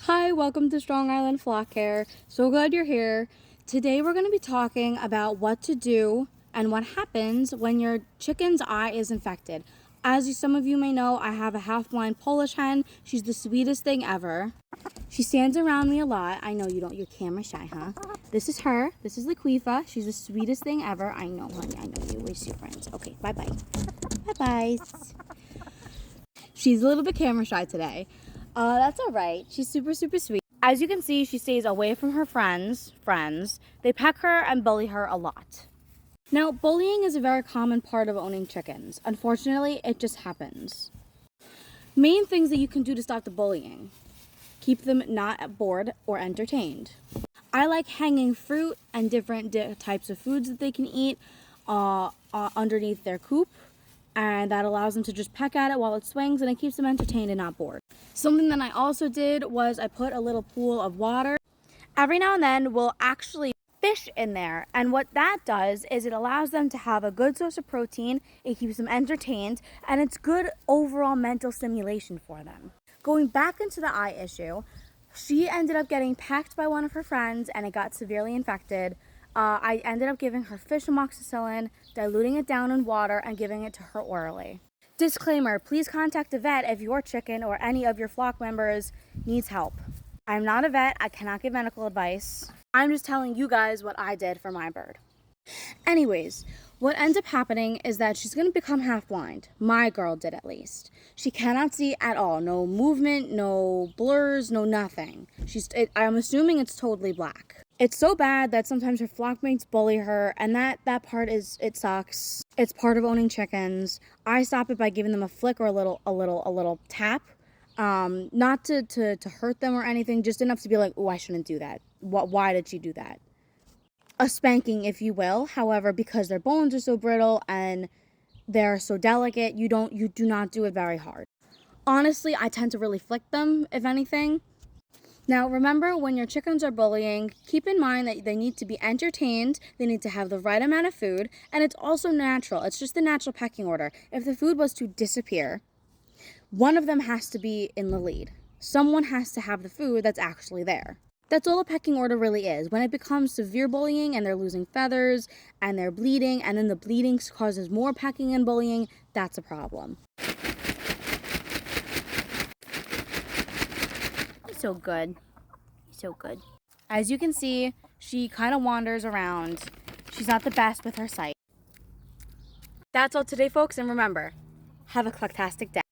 Hi, welcome to Strong Island Flock Care. So glad you're here. Today we're going to be talking about what to do and what happens when your chicken's eye is infected. As some of you may know, I have a half-blind Polish hen. She's the sweetest thing ever. She stands around me a lot. I know you're camera shy, huh? This is her. This is Laquifa. She's the sweetest thing ever. I know, honey. I know you. We're your friends. Okay, bye-bye. Bye-bye. She's a little bit camera shy today. That's all right. She's super, super sweet. As you can see, she stays away from her friends. They peck her and bully her a lot. Now, bullying is a very common part of owning chickens. Unfortunately, it just happens. Main things that you can do to stop the bullying. Keep them not bored or entertained. I like hanging fruit and different types of foods that they can eat underneath their coop. And that allows them to just peck at it while it swings, and it keeps them entertained and not bored. Something that I also did was I put a little pool of water. Every now and then we'll actually fish in there, and what that does is it allows them to have a good source of protein, it keeps them entertained, and it's good overall mental stimulation for them. Going back into the eye issue, she ended up getting pecked by one of her friends and it got severely infected. I ended up giving her fish amoxicillin, diluting it down in water, and giving it to her orally. Disclaimer, please contact a vet if your chicken or any of your flock members needs help. I'm not a vet, I cannot give medical advice. I'm just telling you guys what I did for my bird. Anyways, what ends up happening is that she's going to become half blind. My girl did, at least. She cannot see at all. No movement, no blurs, no nothing. I'm assuming it's totally black. It's so bad that sometimes her flockmates bully her, and that part it sucks. It's part of owning chickens. I stop it by giving them a flick or a little tap. Not to hurt them or anything, just enough to be like, oh, I shouldn't do that. Why did she do that? A spanking, if you will. However, because their bones are so brittle and they're so delicate, you do not do it very hard. Honestly, I tend to really flick them, if anything. Now, remember, when your chickens are bullying, keep in mind that they need to be entertained, they need to have the right amount of food, and it's also natural. It's just the natural pecking order. If the food was to disappear, one of them has to be in the lead. Someone has to have the food that's actually there. That's all a pecking order really is. When it becomes severe bullying and they're losing feathers and they're bleeding, and then the bleeding causes more pecking and bullying, that's a problem. So good. So good. As you can see, she kind of wanders around. She's not the best with her sight. That's all today, folks, and remember, have a clucktastic day.